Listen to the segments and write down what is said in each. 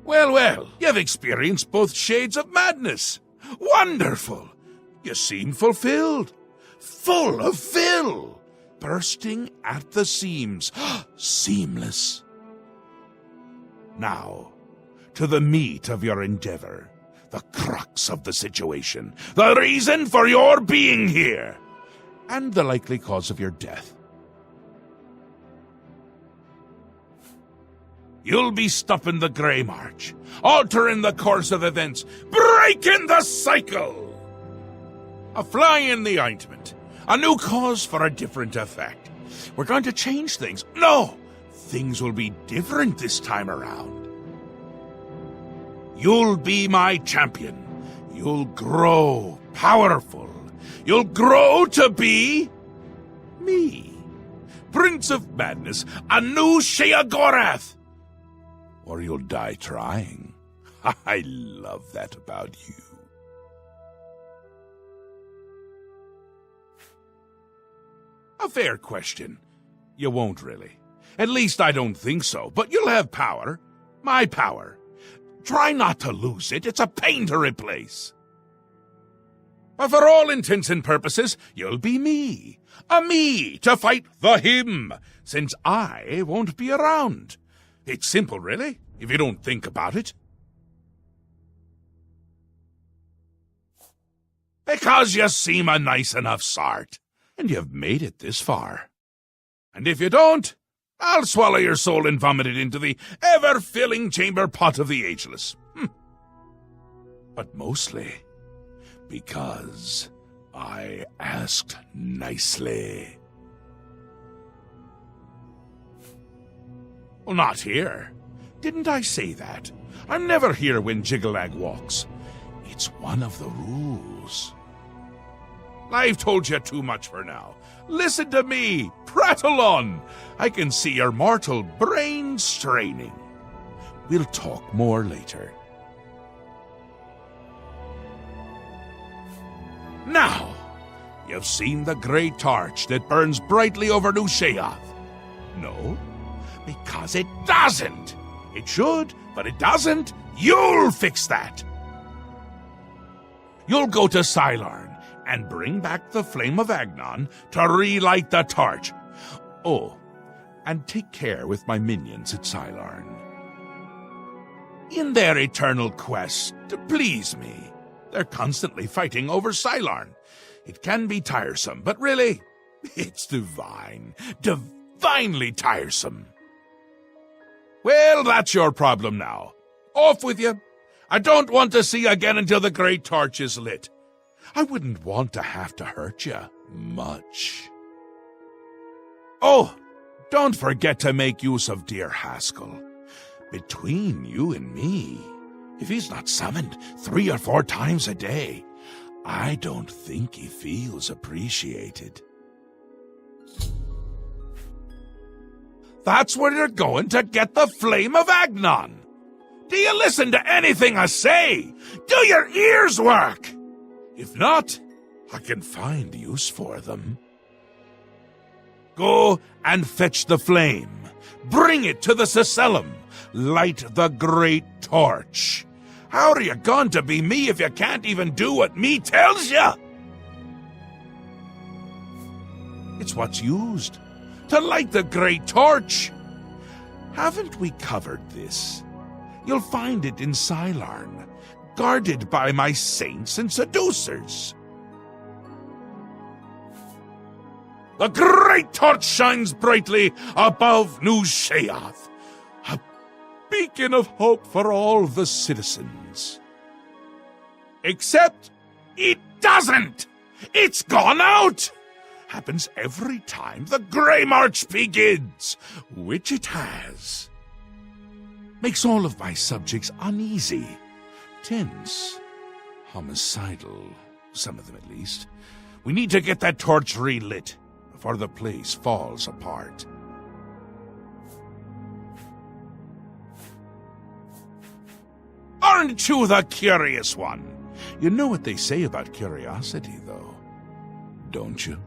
Well, well, you've experienced both shades of madness. Wonderful! You seem fulfilled. Full of fill. Bursting at the seams. Seamless. Now, to the meat of your endeavor. The crux of the situation. The reason for your being here. And the likely cause of your death. You'll be stopping the Grey March, altering the course of events, breaking the cycle! A fly in the ointment, a new cause for a different effect. We're going to change things. No! Things will be different this time around. You'll be my champion. You'll grow powerful. You'll grow to be me. Prince of Madness, a new Sheogorath. Or you'll die trying. I love that about you. A fair question. You won't really. At least I don't think so, but you'll have power. My power. Try not to lose it. It's a pain to replace. But for all intents and purposes, you'll be me. A me to fight the him, since I won't be around. It's simple, really, if you don't think about it. Because you seem a nice enough sort, and you've made it this far. And if you don't, I'll swallow your soul and vomit it into the ever-filling chamber pot of the ageless. But mostly because I asked nicely. Well, not here. Didn't I say that? I'm never here when Jiggalag walks. It's one of the rules. I've told you too much for now. Listen to me. Prattle on. I can see your mortal brain straining. We'll talk more later. Now, you've seen the great torch that burns brightly over New Sheoth. No? Because it doesn't. It should, but it doesn't. You'll fix that. You'll go to Cylarn and bring back the flame of Agnon to relight the torch. Oh, and take care with my minions at Cylarn. In their eternal quest to please me, they're constantly fighting over Cylarn. It can be tiresome, but really, it's divine. Divinely tiresome. Well, that's your problem now. Off with you. I don't want to see you again until the great torch is lit. I wouldn't want to have to hurt you much. Oh, don't forget to make use of dear Haskell. Between you and me, if he's not summoned 3 or 4 times a day, I don't think he feels appreciated. That's where you're going to get the flame of Agnon. Do you listen to anything I say? Do your ears work? If not, I can find use for them. Go and fetch the flame. Bring it to the Cecellum. Light the great torch. How are you going to be me if you can't even do what me tells you? It's what's used to light the great torch. Haven't we covered this? You'll find it in Cylarn, guarded by my saints and seducers. The great torch shines brightly above New Sheoth, a beacon of hope for all the citizens. Except it doesn't! It's gone out! Happens every time the Grey March begins, which it has. Makes all of my subjects uneasy, tense, homicidal, some of them at least. We need to get that torch relit before the place falls apart. Aren't you the curious one? You know what they say about curiosity, though, don't you?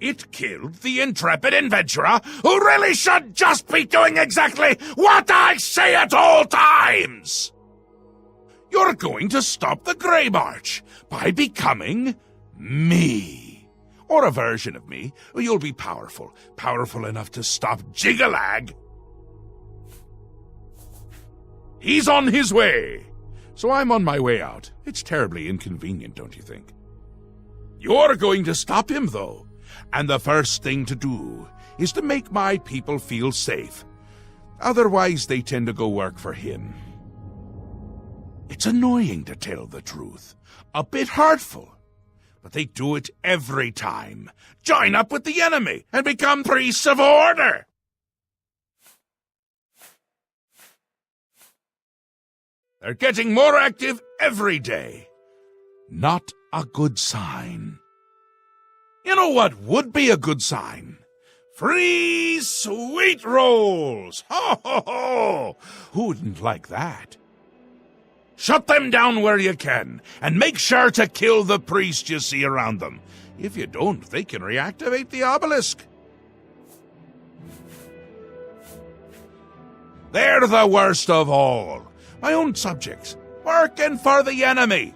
It killed the intrepid adventurer who really should just be doing exactly what I say at all times! You're going to stop the Grey March by becoming me. Or a version of me. You'll be powerful. Powerful enough to stop Jigalag. He's on his way. So I'm on my way out. It's terribly inconvenient, don't you think? You're going to stop him, though. And the first thing to do is to make my people feel safe. Otherwise, they tend to go work for him. It's annoying, to tell the truth. A bit hurtful. But they do it every time. Join up with the enemy and become priests of order. They're getting more active every day. Not a good sign. You know what would be a good sign? Free sweet rolls! Ho, ho, ho! Who wouldn't like that? Shut them down where you can, and make sure to kill the priest you see around them. If you don't, they can reactivate the obelisk. They're the worst of all. My own subjects, working for the enemy.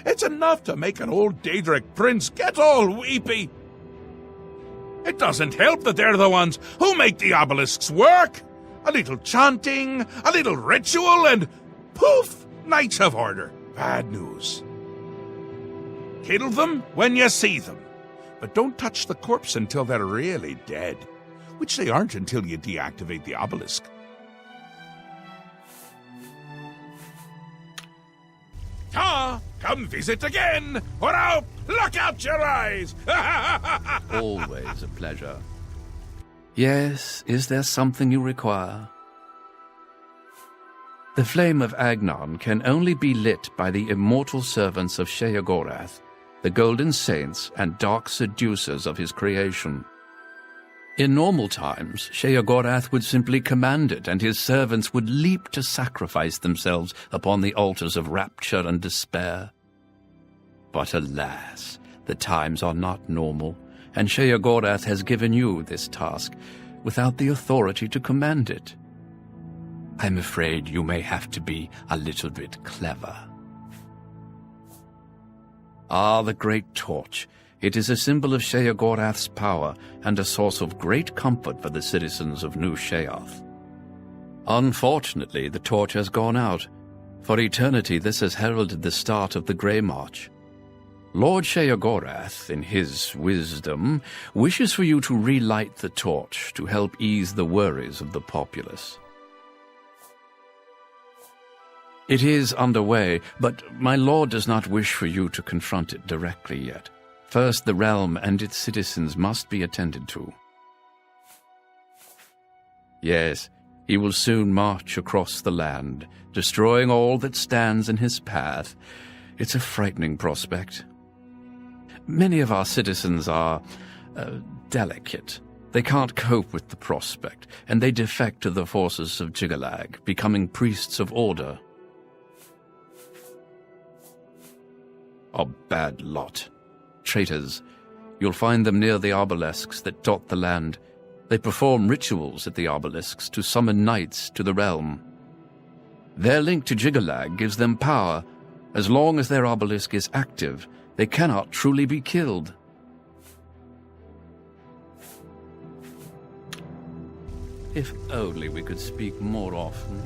It's enough to make an old Daedric prince get all weepy. It doesn't help that they're the ones who make the obelisks work. A little chanting, a little ritual, and poof, Knights of Order. Bad news. Kill them when you see them, but don't touch the corpse until they're really dead, which they aren't until you deactivate the obelisk. Come visit again, or I'll pluck out your eyes! Always a pleasure. Yes, is there something you require? The flame of Agnon can only be lit by the immortal servants of Sheogorath, the golden saints and dark seducers of his creation. In normal times, Sheogorath would simply command it, and his servants would leap to sacrifice themselves upon the altars of rapture and despair. But alas, the times are not normal, and Sheogorath has given you this task without the authority to command it. I'm afraid you may have to be a little bit clever. Ah, the Great Torch. It is a symbol of Sheogorath's power and a source of great comfort for the citizens of New Sheoth. Unfortunately, the torch has gone out. For eternity, this has heralded the start of the Grey March. Lord Sheogorath, in his wisdom, wishes for you to relight the torch to help ease the worries of the populace. It is underway, but my lord does not wish for you to confront it directly yet. First, the realm and its citizens must be attended to. Yes, he will soon march across the land, destroying all that stands in his path. It's a frightening prospect. Many of our citizens are delicate. They can't cope with the prospect, and they defect to the forces of Jigalag, becoming priests of order. A bad lot. Traitors. You'll find them near the obelisks that dot the land. They perform rituals at the obelisks to summon knights to the realm. Their link to Jigalag gives them power. As long as their obelisk is active, they cannot truly be killed. If only we could speak more often.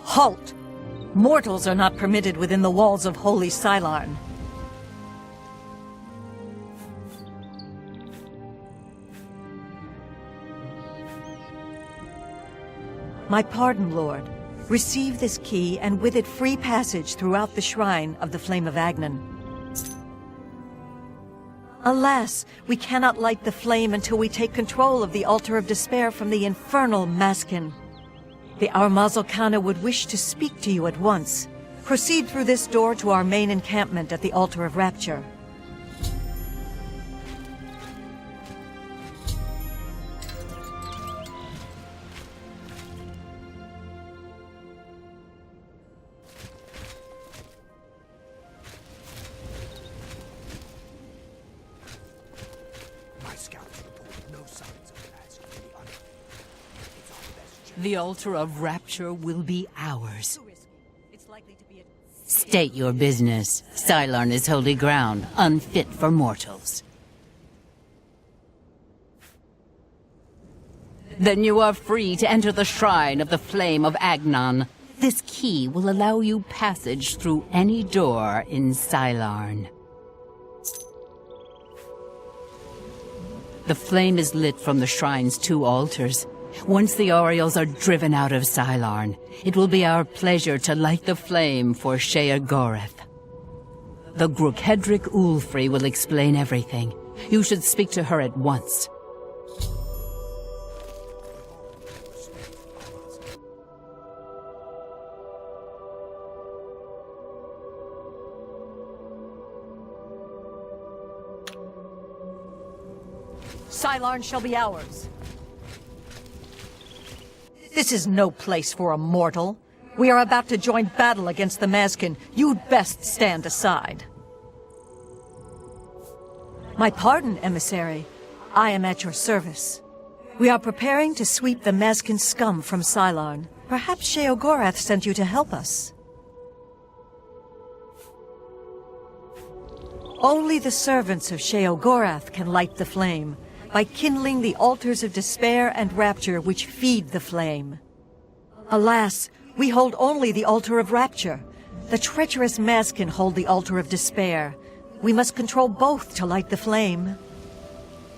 Halt! Mortals are not permitted within the walls of Holy Sylarn. My pardon, Lord. Receive this key, and with it free passage throughout the shrine of the Flame of Agnan. Alas, we cannot light the flame until we take control of the Altar of Despair from the infernal Maskin. The Armazalkana would wish to speak to you at once. Proceed through this door to our main encampment at the Altar of Rapture. The Altar of Rapture will be ours. State your business. Sylarn is holy ground, unfit for mortals. Then you are free to enter the shrine of the Flame of Agnan. This key will allow you passage through any door in Sylarn. The flame is lit from the shrine's 2 altars. Once the Orioles are driven out of Sylarn, it will be our pleasure to light the flame for Sheogorath. The Grukhedric Ulfri will explain everything. You should speak to her at once. Sylarn shall be ours. This is no place for a mortal. We are about to join battle against the Maskin. You'd best stand aside. My pardon, emissary. I am at your service. We are preparing to sweep the Maskin scum from Sylarn. Perhaps Sheogorath sent you to help us. Only the servants of Sheogorath can light the flame, by kindling the altars of despair and rapture which feed the flame. Alas, we hold only the altar of rapture. The treacherous Maskin hold the altar of despair. We must control both to light the flame.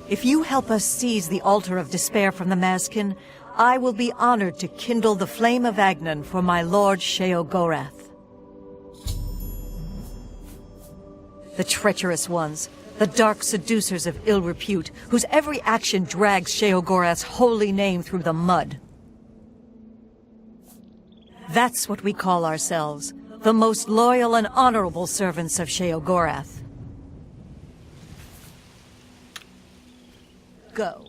If you help us seize the altar of despair from the Maskin, I will be honored to kindle the flame of Agnan for my lord Sheogorath. The treacherous ones, the dark seducers of ill repute, whose every action drags Sheogorath's holy name through the mud. That's what we call ourselves, the most loyal and honorable servants of Sheogorath. Go.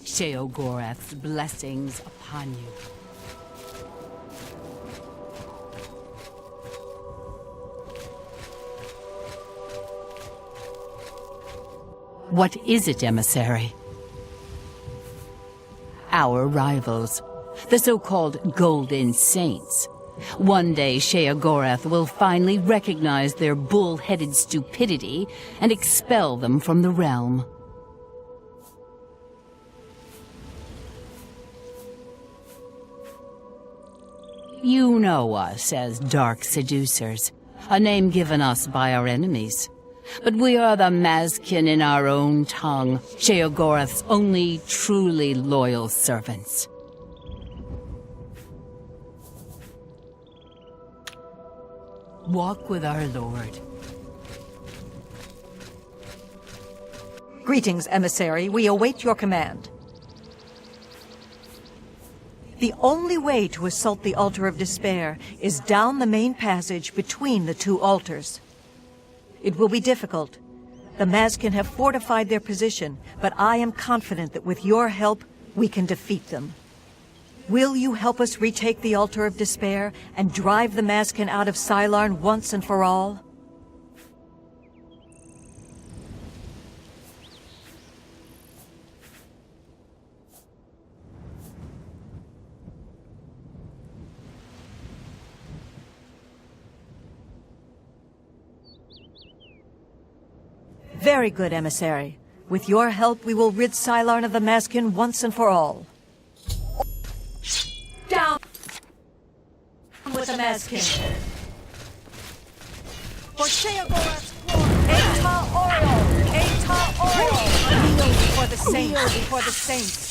Sheogorath's blessings upon you. What is it, emissary? Our rivals, the so-called Golden Saints. One day Sheogorath will finally recognize their bull-headed stupidity and expel them from the realm. You know us as Dark Seducers, a name given us by our enemies. But we are the Maskin in our own tongue, Sheogorath's only truly loyal servants. Walk with our lord. Greetings, emissary. We await your command. The only way to assault the Altar of Despair is down the main passage between the 2 altars. It will be difficult. The Maskin have fortified their position, but I am confident that with your help, we can defeat them. Will you help us retake the Altar of Despair and drive the Maskin out of Sylarn once and for all? Very good, emissary. With your help, we will rid Sylarn of the Maskin once and for all. Down with the Maskin. For Sheogorath's glory. Eta Oriol! Eta Oriol! Kneel before the saints. Kneel before the saints.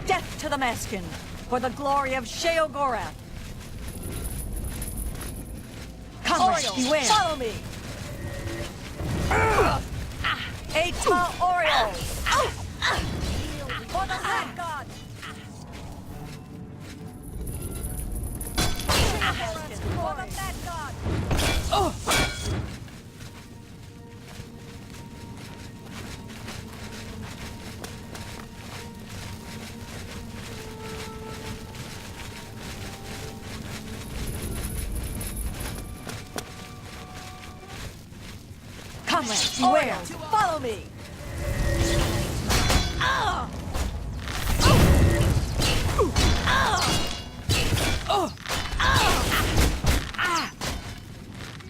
Death to the Maskin, for the glory of Sheogorath. Comrades, beware! Follow me! Eta Oriol! For the Red God! For the Red God! Comrades, beware! Follow me!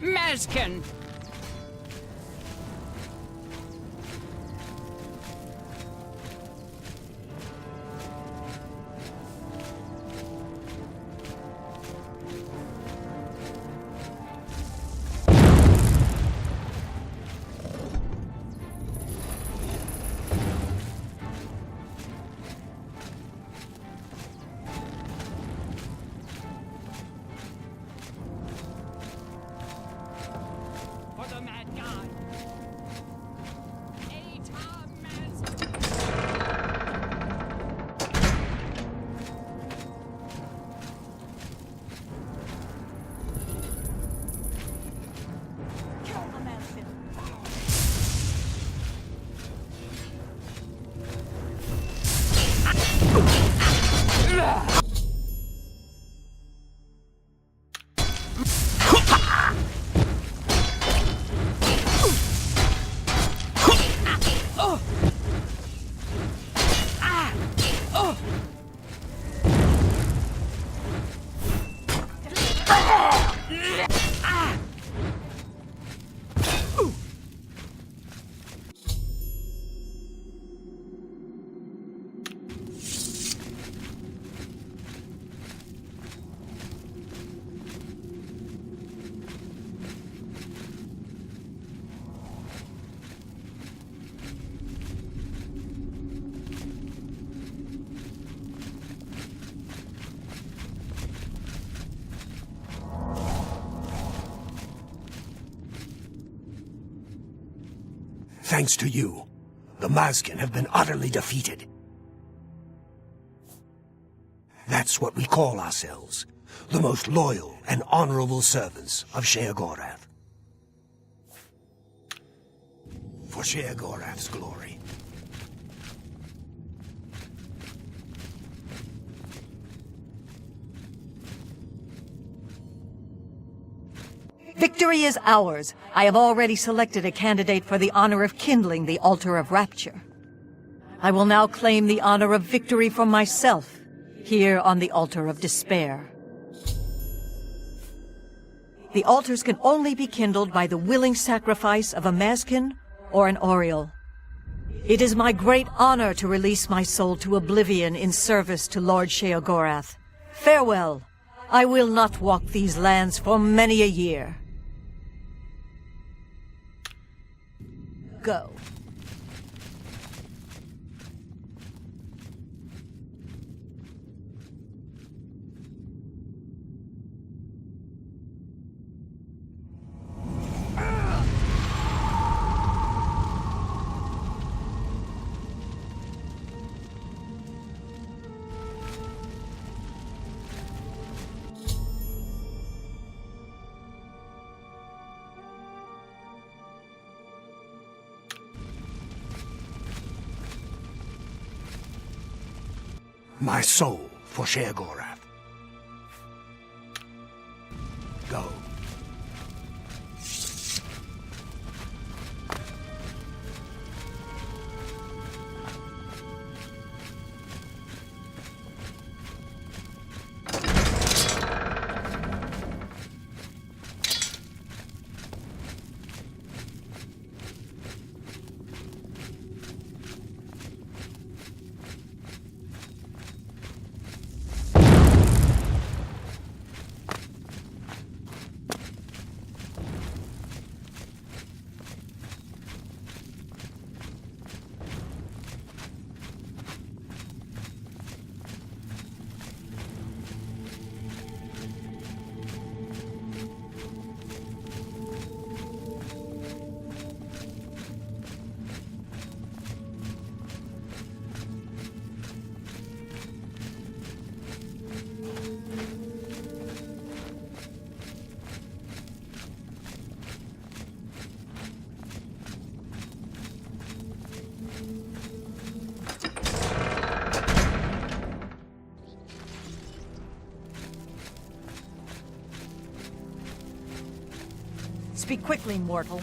Maskin! Thanks to you, the Maskin have been utterly defeated. That's what we call ourselves, the most loyal and honorable servants of Sheogorath. For Sheogorath's glory. Victory is ours. I have already selected a candidate for the honor of kindling the altar of rapture. I will now claim the honor of victory for myself, here on the altar of despair. The altars can only be kindled by the willing sacrifice of a Maskin or an Oriol. It is my great honor to release my soul to oblivion in service to Lord Sheogorath. Farewell. I will not walk these lands for many a year. Go. My soul for Sheogorath. Go. Speak quickly, mortal.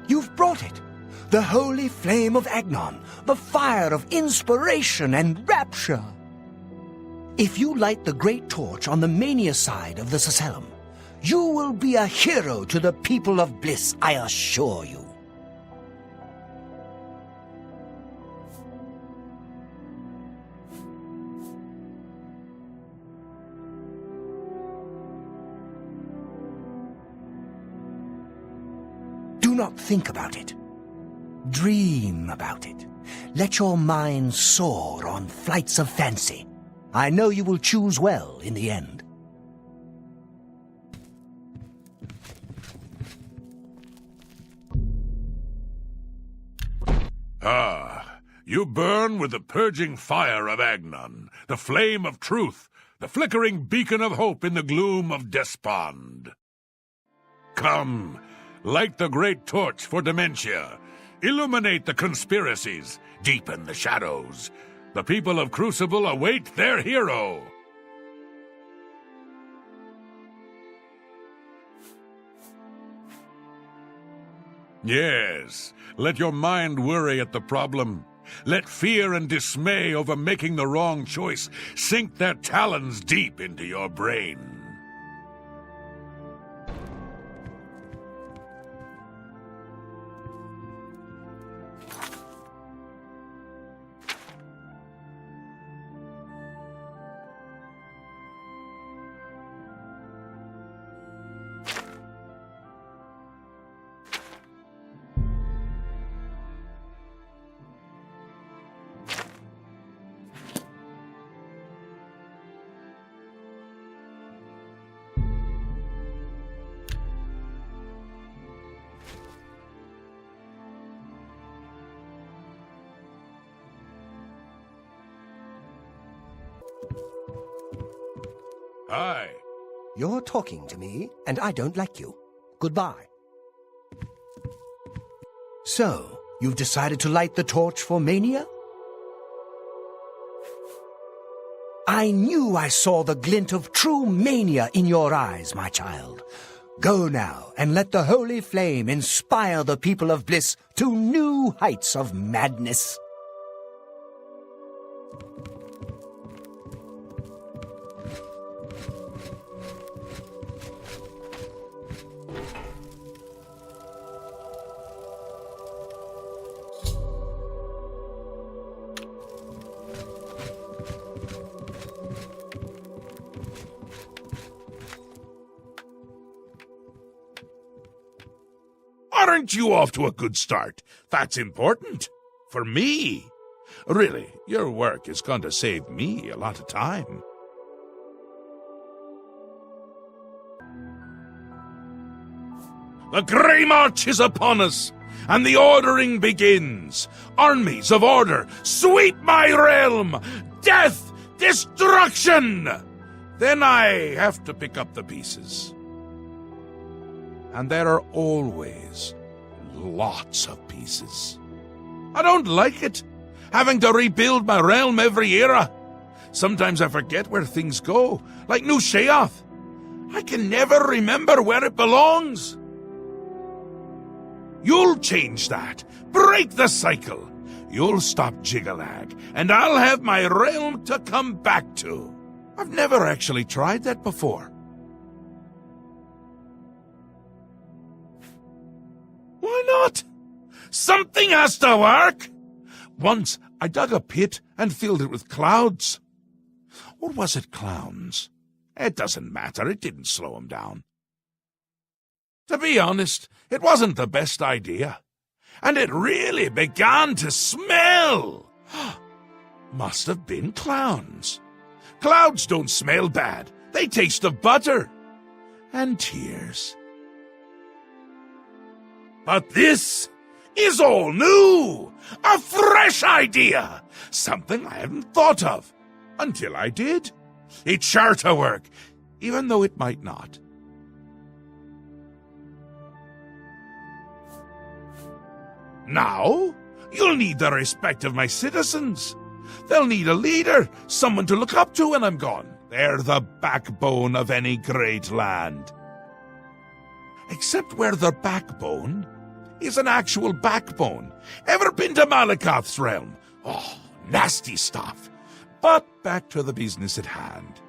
You've brought it! The holy flame of Agnon, the fire of inspiration and rapture! If you light the great torch on the mania side of the Sacellum, you will be a hero to the people of bliss, I assure you. Do not think about it. Dream about it. Let your mind soar on flights of fancy. I know you will choose well in the end. Ah, you burn with the purging fire of Agnon, the flame of truth, the flickering beacon of hope in the gloom of despond. Come, light the great torch for dementia. Illuminate the conspiracies. Deepen the shadows. The people of Crucible await their hero. Yes, let your mind worry at the problem. Let fear and dismay over making the wrong choice sink their talons deep into your brain. Hi. You're talking to me, and I don't like you. Goodbye. So, you've decided to light the torch for Mania? I knew I saw the glint of true mania in your eyes, my child. Go now, and let the holy flame inspire the people of bliss to new heights of madness. Aren't you off to a good start? That's important. For me. Really, your work is going to save me a lot of time. The Grey March is upon us, and the ordering begins. Armies of order, sweep my realm! Death! Destruction! Then I have to pick up the pieces. And there are always lots of pieces. I don't like it, having to rebuild my realm every era. Sometimes I forget where things go, like New Sheoth. I can never remember where it belongs. You'll change that. Break the cycle. You'll stop Jiggalag, and I'll have my realm to come back to. I've never actually tried that before. Why not? Something has to work. Once I dug a pit and filled it with clouds. Or was it clowns? It doesn't matter. It didn't slow him down. To be honest, it wasn't the best idea. And it really began to smell. Must have been clowns. Clouds don't smell bad. They taste of butter. And tears. But this is all new. A fresh idea. Something I hadn't thought of. Until I did. It's sure to work, even though it might not. Now, you'll need the respect of my citizens. They'll need a leader, someone to look up to when I'm gone. They're the backbone of any great land. Except where the backbone is an actual backbone. Ever been to Malakoth's realm? Oh, nasty stuff. But back to the business at hand.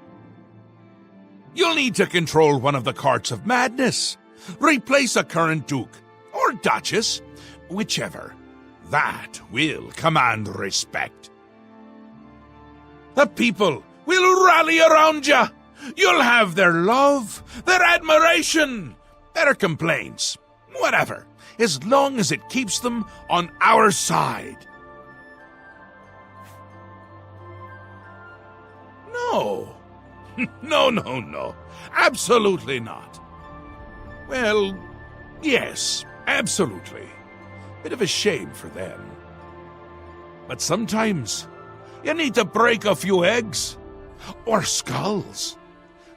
You'll need to control one of the courts of madness. Replace a current duke, or duchess, whichever. That will command respect. The people will rally around you. You'll have their love, their admiration, their complaints, whatever, as long as it keeps them on our side. No. No. Absolutely not. Well, yes, absolutely. Bit of a shame for them. But sometimes you need to break a few eggs. Or skulls.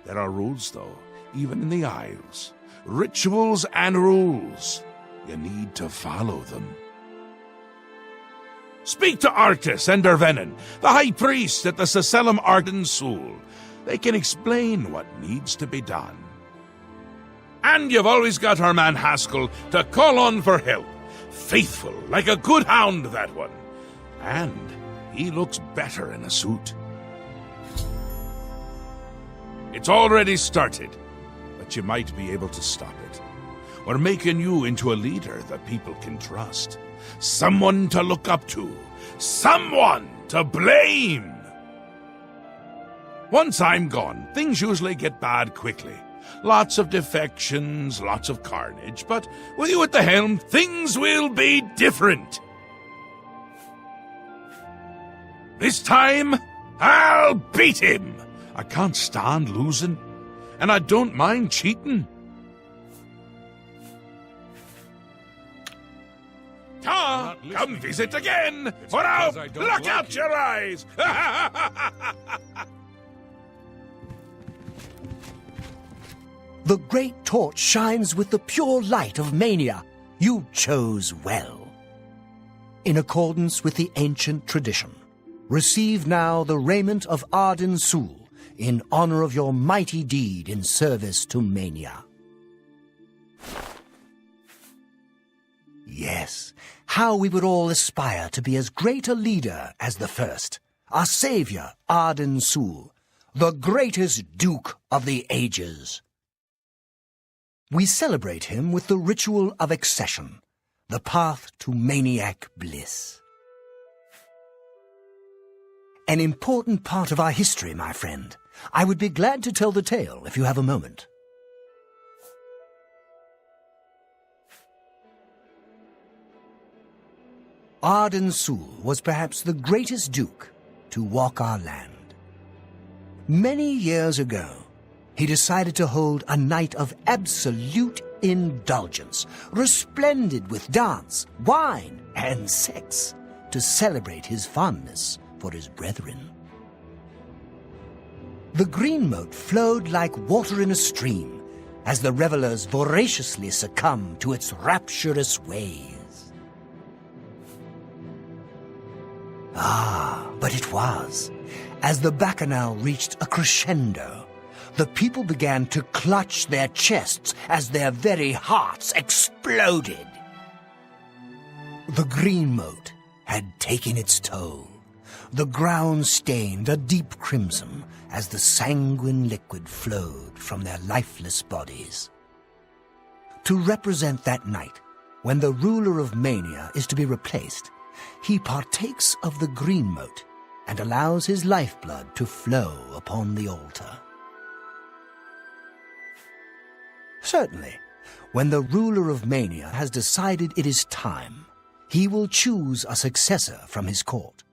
There are rules, though, even in the Isles. Rituals and rules. You need to follow them. Speak to Arctis and Dervenin, the High Priest at the Seselum Arden Sul. They can explain what needs to be done. And you've always got our man Haskell to call on for help. Faithful, like a good hound, that one. And he looks better in a suit. It's already started, but you might be able to stop it. We're making you into a leader that people can trust. Someone to look up to. Someone to blame. Once I'm gone, things usually get bad quickly. Lots of defections, lots of carnage, but with you at the helm, things will be different. This time, I'll beat him. I can't stand losing, and I don't mind cheating. Come visit again, or I'll pluck out your eyes. The great torch shines with the pure light of mania. You chose well. In accordance with the ancient tradition, receive now the raiment of Arden Sul in honor of your mighty deed in service to mania. Yes, how we would all aspire to be as great a leader as the first, our savior, Arden Sul, the greatest Duke of the ages. We celebrate him with the ritual of accession, the path to maniac bliss. An important part of our history, my friend. I would be glad to tell the tale if you have a moment. Arden Sul was perhaps the greatest duke to walk our land. Many years ago, he decided to hold a night of absolute indulgence, resplendent with dance, wine, and sex, to celebrate his fondness for his brethren. The green moat flowed like water in a stream as the revelers voraciously succumbed to its rapturous ways. But it was, as the bacchanal reached a crescendo, the people began to clutch their chests as their very hearts exploded. The green moat had taken its toll. The ground stained a deep crimson as the sanguine liquid flowed from their lifeless bodies. To represent that night, when the ruler of Mania is to be replaced, he partakes of the green moat and allows his lifeblood to flow upon the altar. Certainly, when the ruler of Mania has decided it is time, he will choose a successor from his court.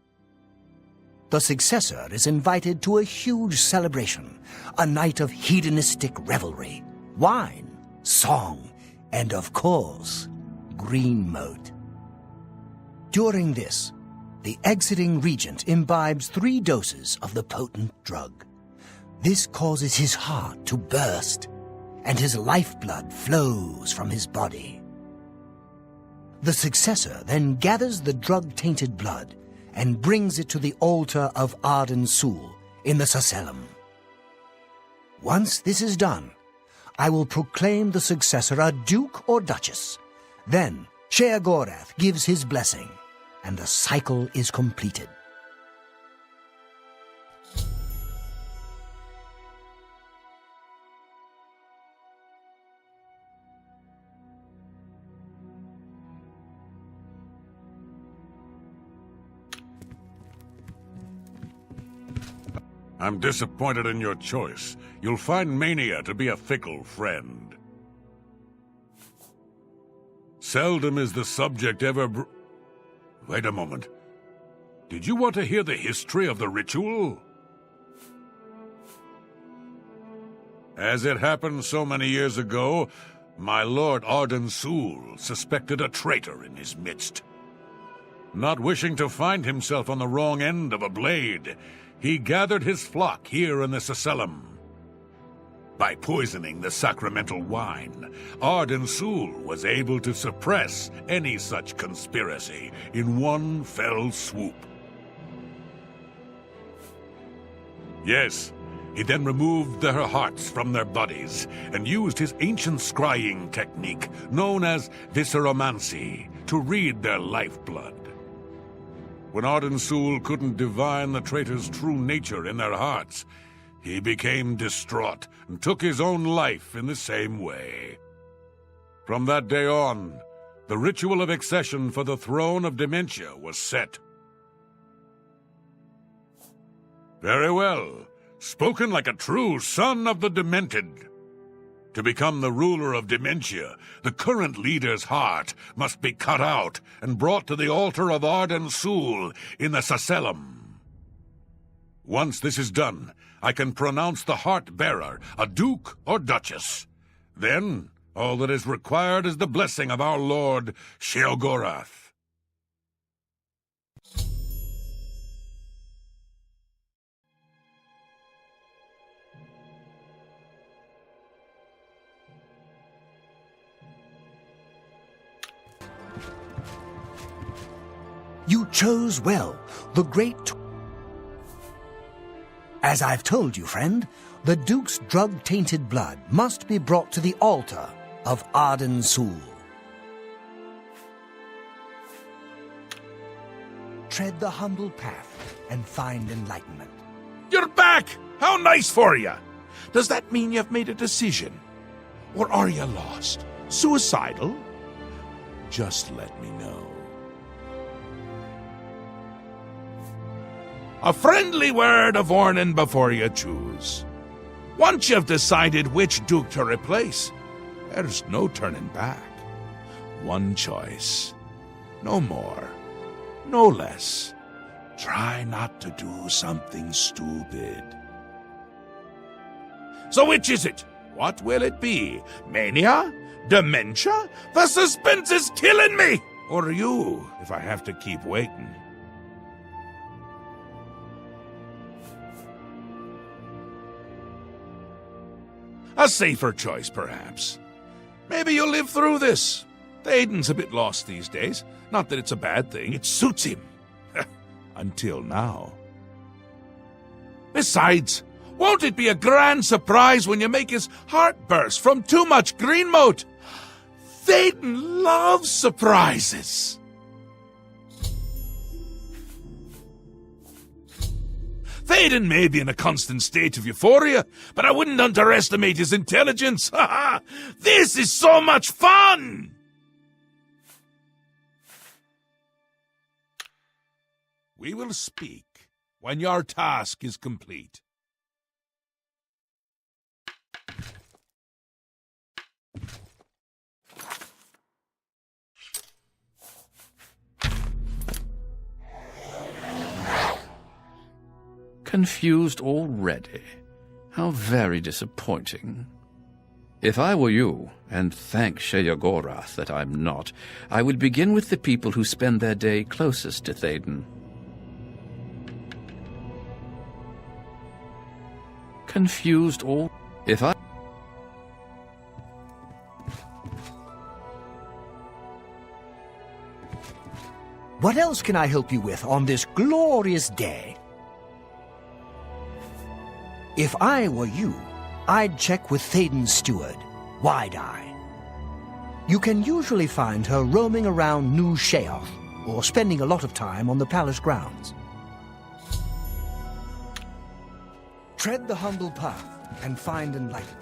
The successor is invited to a huge celebration, a night of hedonistic revelry, wine, song, and of course, green moat. During this, the exiting regent imbibes 3 doses of the potent drug. This causes his heart to burst, and his lifeblood flows from his body. The successor then gathers the drug-tainted blood and brings it to the altar of Arden Sul in the Sacellum. Once this is done, I will proclaim the successor a duke or duchess. Then Sheogorath gives his blessing, and the cycle is completed. I'm disappointed in your choice. You'll find Mania to be a fickle friend. Seldom is the subject ever Wait a moment. Did you want to hear the history of the ritual? As it happened so many years ago, my lord Arden Sul suspected a traitor in his midst. Not wishing to find himself on the wrong end of a blade, he gathered his flock here in the Sacellum. By poisoning the sacramental wine, Arden Sul was able to suppress any such conspiracy in one fell swoop. Yes, he then removed their hearts from their bodies and used his ancient scrying technique known as visceromancy to read their lifeblood. When Arden Sul couldn't divine the traitors' true nature in their hearts, he became distraught and took his own life in the same way. From that day on, the ritual of accession for the throne of Dementia was set. Very well. Spoken like a true son of the Demented. To become the ruler of Dementia, the current leader's heart must be cut out and brought to the altar of Arden Sul in the Sacellum. Once this is done, I can pronounce the heart-bearer a duke or duchess. Then, all that is required is the blessing of our lord Sheogorath. You chose well. The great... As I've told you, friend, the Duke's drug-tainted blood must be brought to the altar of Arden Sul. Tread the humble path and find enlightenment. You're back! How nice for you! Does that mean you've made a decision? Or are you lost? Suicidal? Just let me know. A friendly word of warning before you choose. Once you've decided which duke to replace, there's no turning back. One choice, no more. no less. Try not to do something stupid. So which is it? What will it be? Mania? Dementia? The suspense is killing me! Or you, if I have to keep waiting. A safer choice, perhaps. Maybe you'll live through this. Théoden's a bit lost these days. Not that it's a bad thing, it suits him. Until now. Besides, won't it be a grand surprise when you make his heart burst from too much green moat? Théoden loves surprises. Théoden may be in a constant state of euphoria, but I wouldn't underestimate his intelligence. This is so much fun! We will speak when your task is complete. Confused already? How very disappointing. If I were you, and thank Sheogorath that I'm not, I would begin with the people who spend their day closest to Théoden. Confused all... If I... What else can I help you with on this glorious day? If I were you, I'd check with Théoden's steward, Wide-Eye. You can usually find her roaming around New Sheoth, or spending a lot of time on the palace grounds. Tread the humble path and find enlightenment.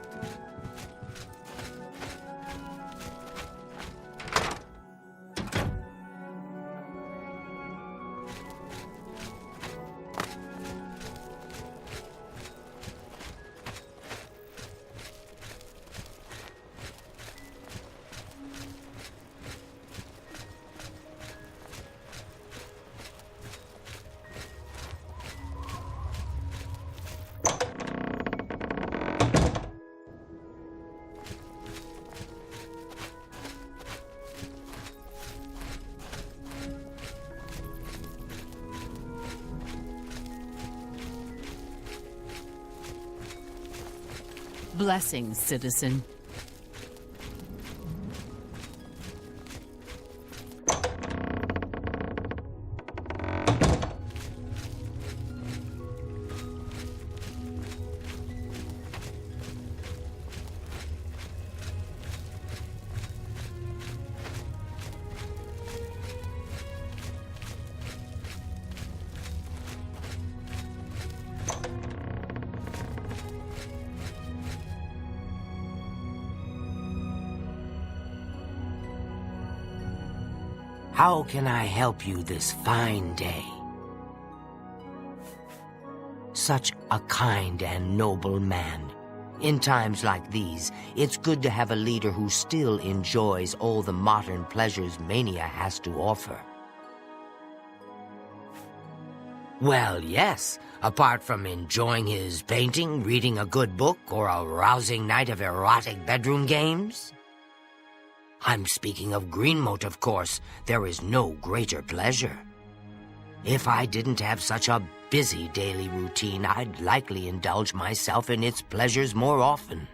Blessings, citizen. How can I help you this fine day? Such a kind and noble man. In times like these, it's good to have a leader who still enjoys all the modern pleasures Mania has to offer. Well, yes. Apart from enjoying his painting, reading a good book, or a rousing night of erotic bedroom games. I'm speaking of Greenmote, of course. There is no greater pleasure. If I didn't have such a busy daily routine, I'd likely indulge myself in its pleasures more often.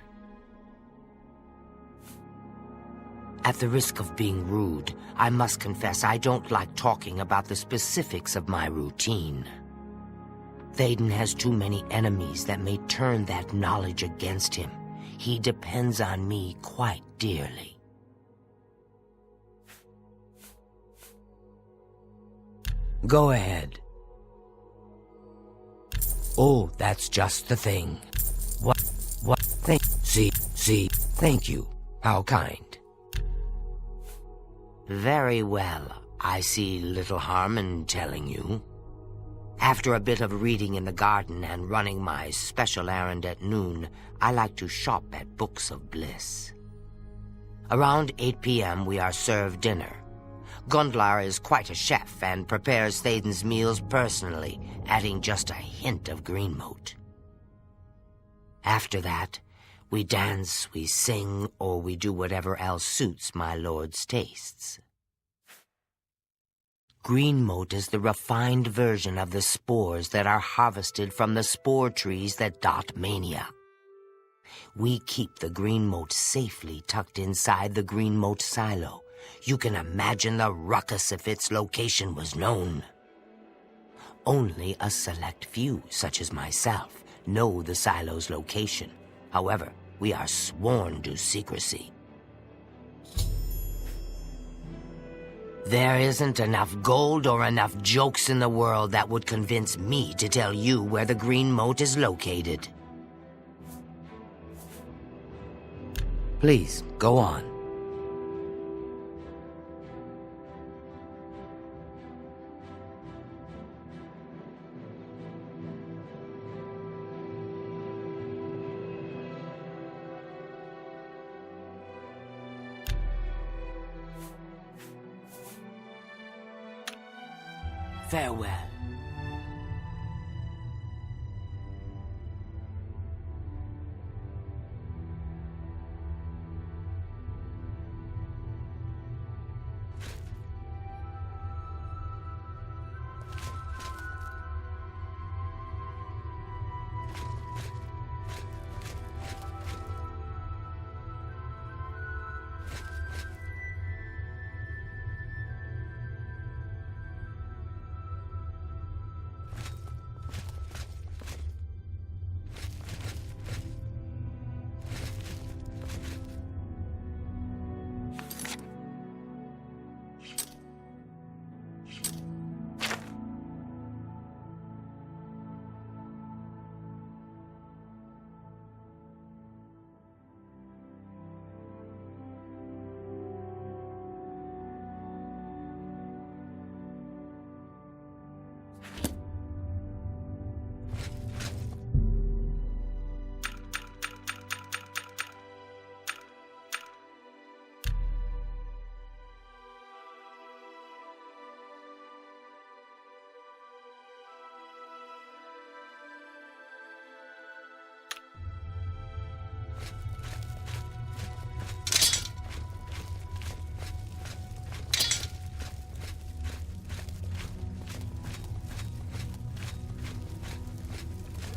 At the risk of being rude, I must confess I don't like talking about the specifics of my routine. Théoden has too many enemies that may turn that knowledge against him. He depends on me quite dearly. Go ahead. Oh, that's just the thing. What? Thank you. How kind. Very well. I see little harm in telling you. After a bit of reading in the garden and running my special errand at noon, I like to shop at Books of Bliss. Around 8 p.m. we are served dinner. Gundlar is quite a chef and prepares Thaden's meals personally, adding just a hint of green moat. After that, we dance, we sing, or we do whatever else suits my lord's tastes. Green moat is the refined version of the spores that are harvested from the spore trees that dot Mania. We keep the green moat safely tucked inside the green moat silo. You can imagine the ruckus if its location was known. Only a select few, such as myself, know the silo's location. However, we are sworn to secrecy. There isn't enough gold or enough jokes in the world that would convince me to tell you where the green moat is located. Please, go on. Farewell.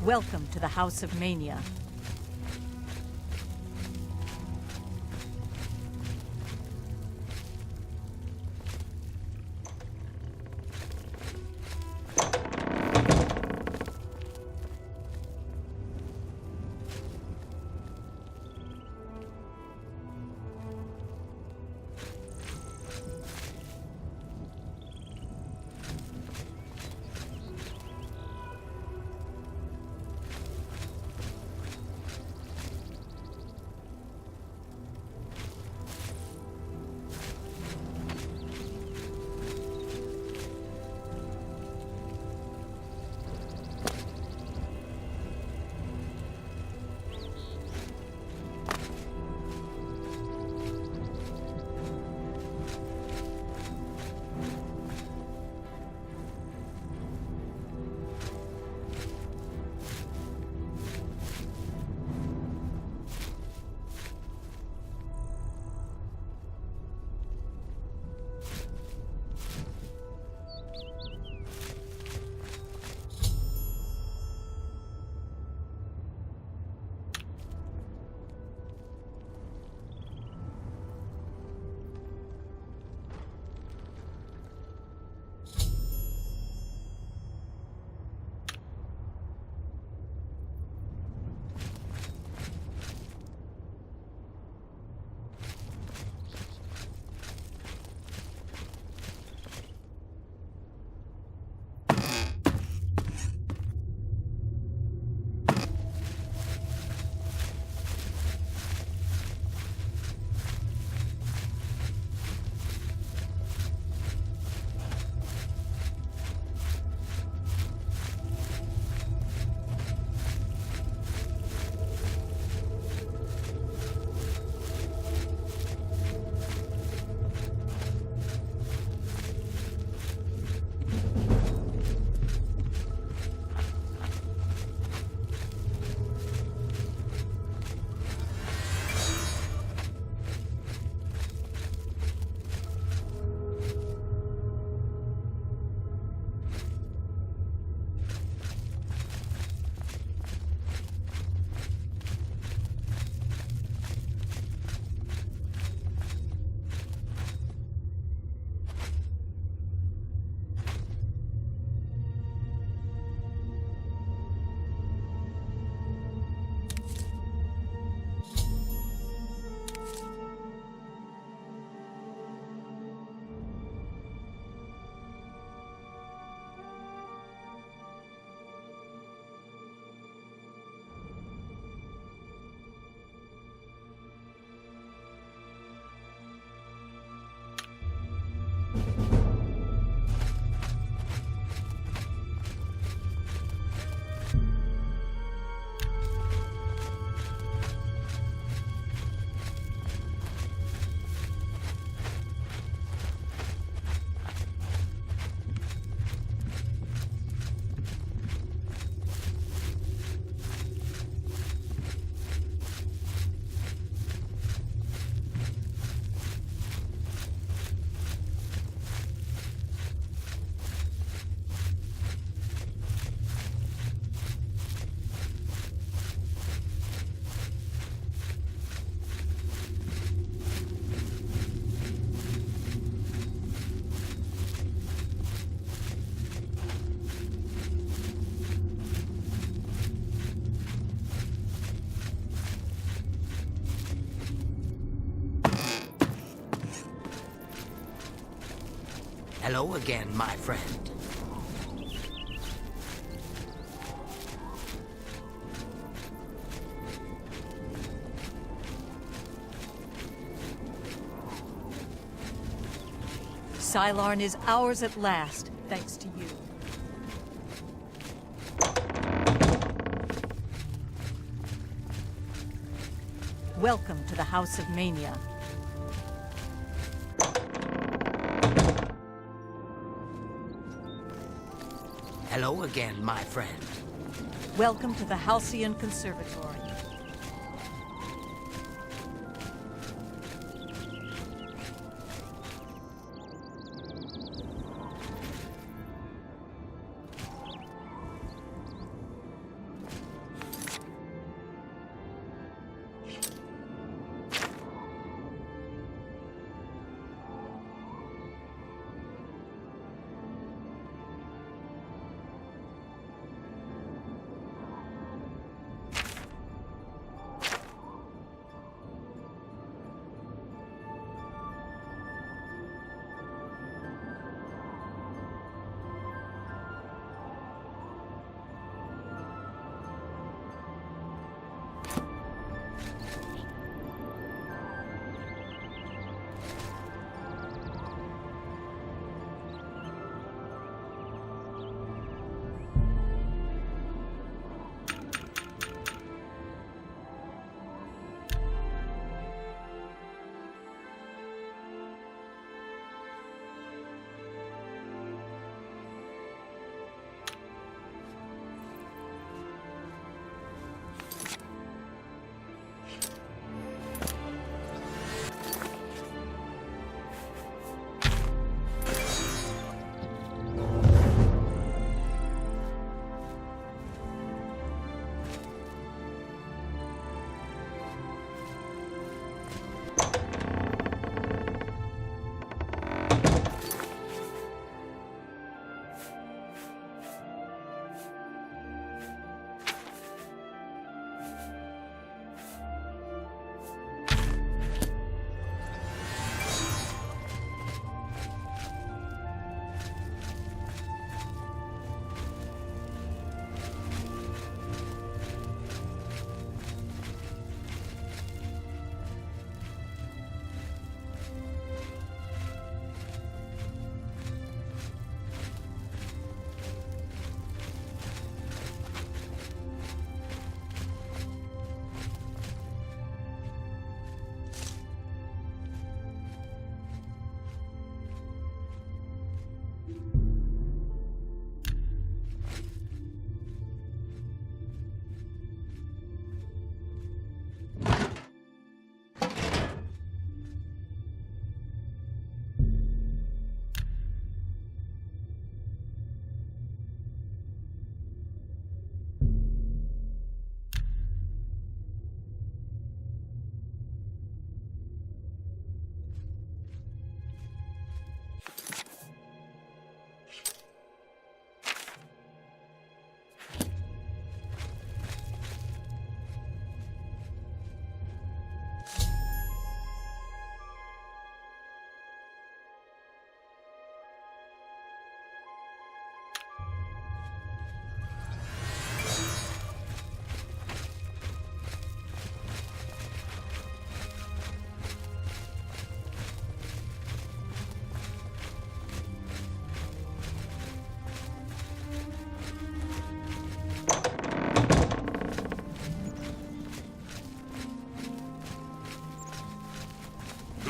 Welcome to the House of Mania. Hello again, my friend. Sylarn is ours at last, thanks to you. Welcome to the House of Mania. Hello again, my friend. Welcome to the Halcyon Conservatory.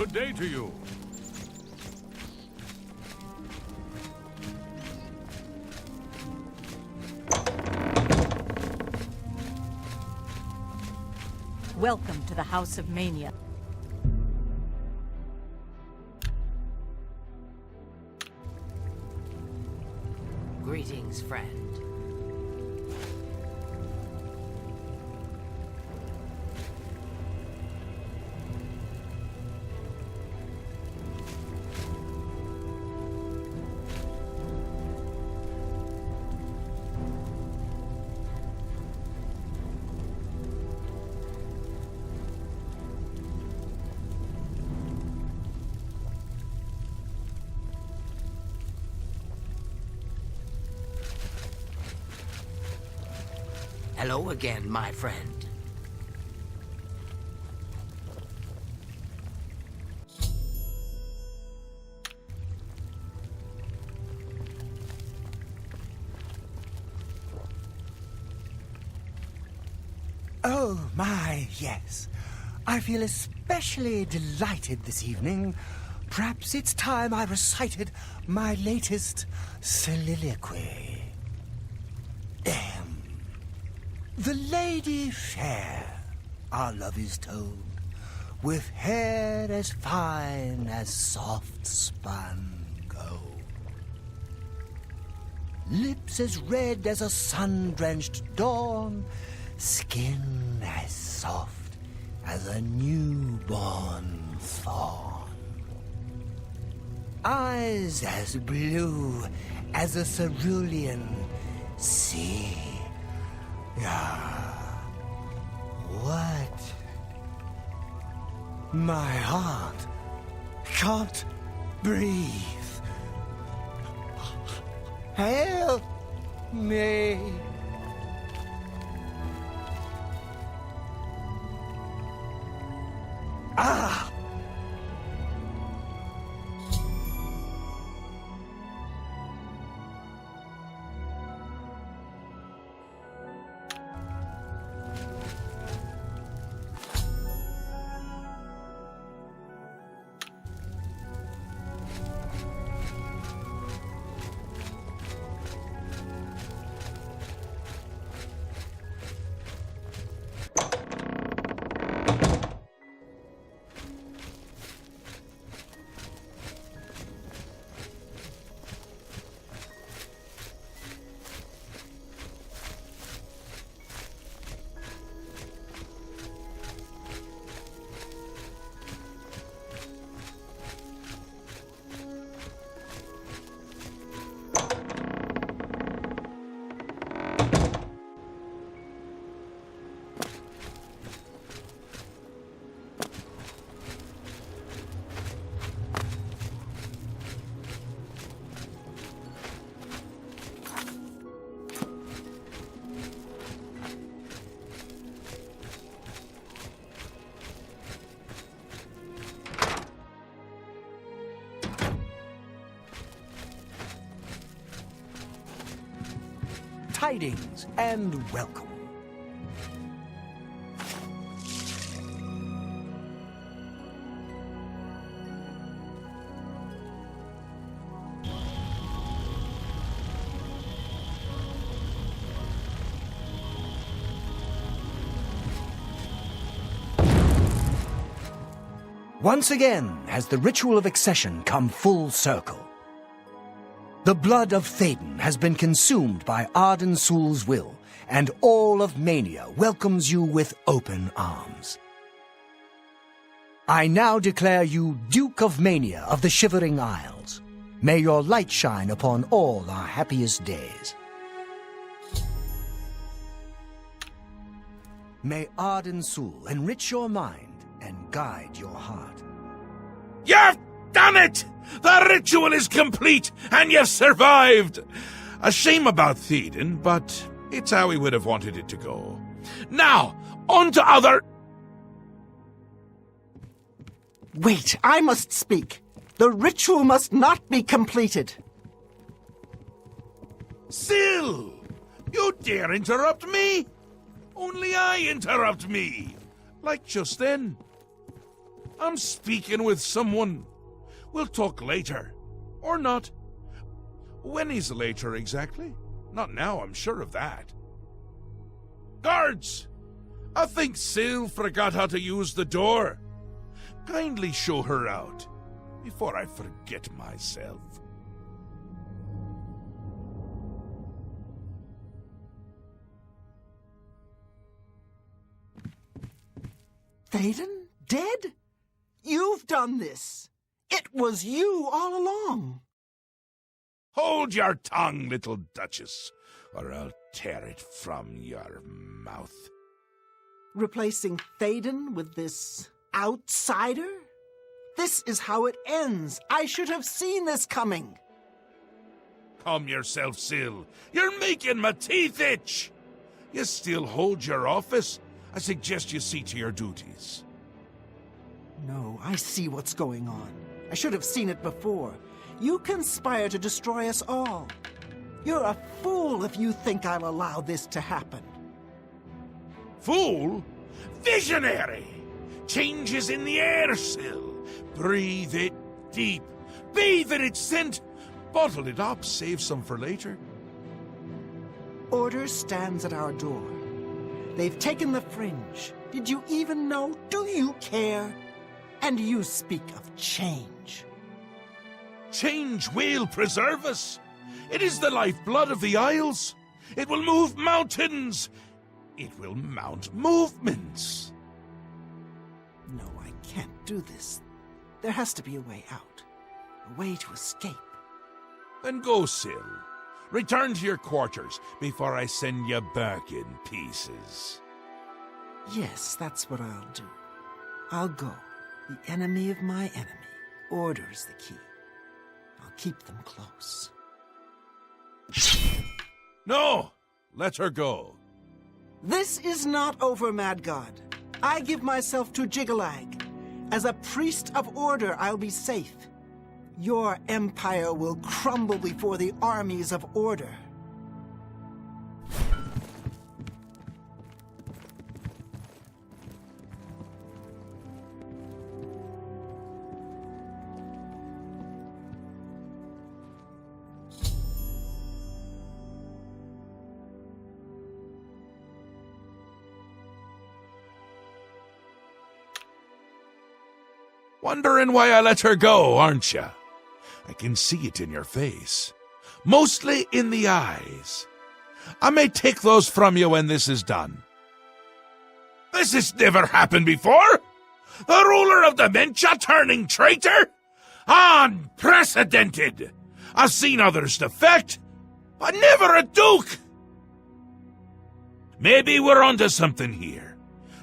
Good day to you. Welcome to the House of Mania. Greetings, friend. Hello again, my friend. Oh, my, yes. I feel especially delighted this evening. Perhaps it's time I recited my latest soliloquy. The lady fair, our love is told, with hair as fine as soft spun gold, lips as red as a sun-drenched dawn, skin as soft as a newborn fawn, eyes as blue as a cerulean sea. Ah, what? My heart can't breathe. Help me. Ah! Tidings and welcome. Once again has the ritual of accession come full circle. The blood of Théden has been consumed by Arden Sul's will, and all of Mania welcomes you with open arms. I now declare you Duke of Mania of the Shivering Isles. May your light shine upon all our happiest days. May Arden Sul enrich your mind and guide your heart. You've done it! The ritual is complete, and you've survived! A shame about Théden, but it's how we would have wanted it to go. Now, on to other... Wait, I must speak. The ritual must not be completed. Syl! You dare interrupt me? Only I interrupt me. Like just then. I'm speaking with someone. We'll talk later. Or not. When is later exactly? Not now, I'm sure of that. Guards! I think Syl forgot how to use the door. Kindly show her out, before I forget myself. Théden? Dead? You've done this. It was you all along. Hold your tongue, little Duchess, or I'll tear it from your mouth. Replacing Théden with this outsider? This is how it ends. I should have seen this coming. Calm yourself, Syl. You're making my teeth itch. You still hold your office. I suggest you see to your duties. No, I see what's going on. I should have seen it before. You conspire to destroy us all. You're a fool if you think I'll allow this to happen. Fool? Visionary! Change is in the air, Syl. Breathe it deep. Bathe in its scent. Bottle it up, save some for later. Order stands at our door. They've taken the fringe. Did you even know? Do you care? And you speak of change. Change will preserve us. It is the lifeblood of the Isles. It will move mountains. It will mount movements. No, I can't do this. There has to be a way out. A way to escape. Then go, Syl. Return to your quarters before I send you back in pieces. Yes, that's what I'll do. I'll go. The enemy of my enemy. Order's the key. I'll keep them close. No! Let her go. This is not over, Mad God. I give myself to Jiggalag. As a priest of order, I'll be safe. Your empire will crumble before the armies of order. Wondering why I let her go, aren't you? I can see it in your face. Mostly in the eyes. I may take those from you when this is done. This has never happened before! The ruler of dementia turning traitor? Unprecedented! I've seen others defect, but never a duke! Maybe we're onto something here.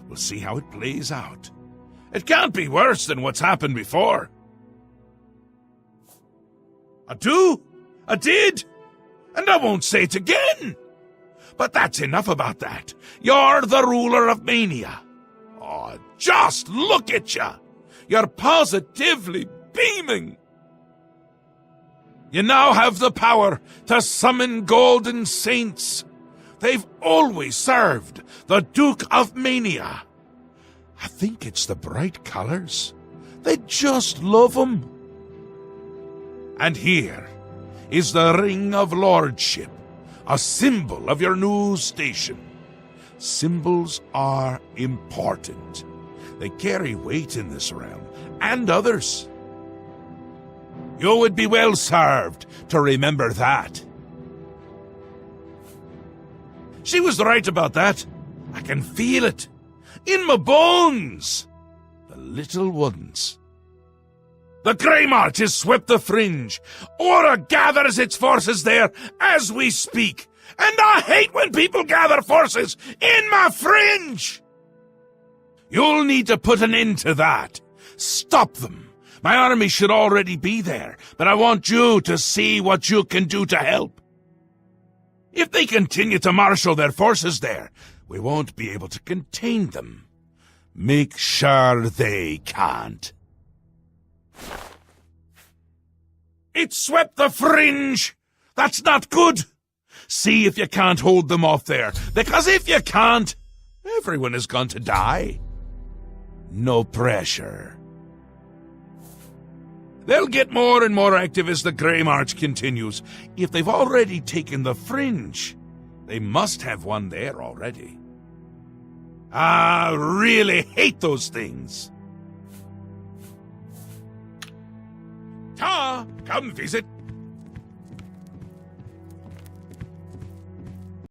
We'll see how it plays out. It can't be worse than what's happened before. I do, I did, and I won't say it again. But that's enough about that. You're the ruler of Mania. Oh, just look at you. You're positively beaming. You now have the power to summon golden saints. They've always served the Duke of Mania. I think it's the bright colors. They just love 'em. And here is the Ring of Lordship, a symbol of your new station. Symbols are important. They carry weight in this realm, and others. You would be well served to remember that. She was right about that. I can feel it. In my bones. The little ones. The Grey March has swept the fringe. Aura gathers its forces there as we speak. And I hate when people gather forces in my fringe. You'll need to put an end to that. Stop them. My army should already be there, but I want you to see what you can do to help. If they continue to marshal their forces there, we won't be able to contain them. Make sure they can't. It swept the fringe! That's not good! See if you can't hold them off there, because if you can't, everyone is going to die. No pressure. They'll get more and more active as the Grey March continues. If they've already taken the fringe, they must have one there already. I really hate those things. Ta, come visit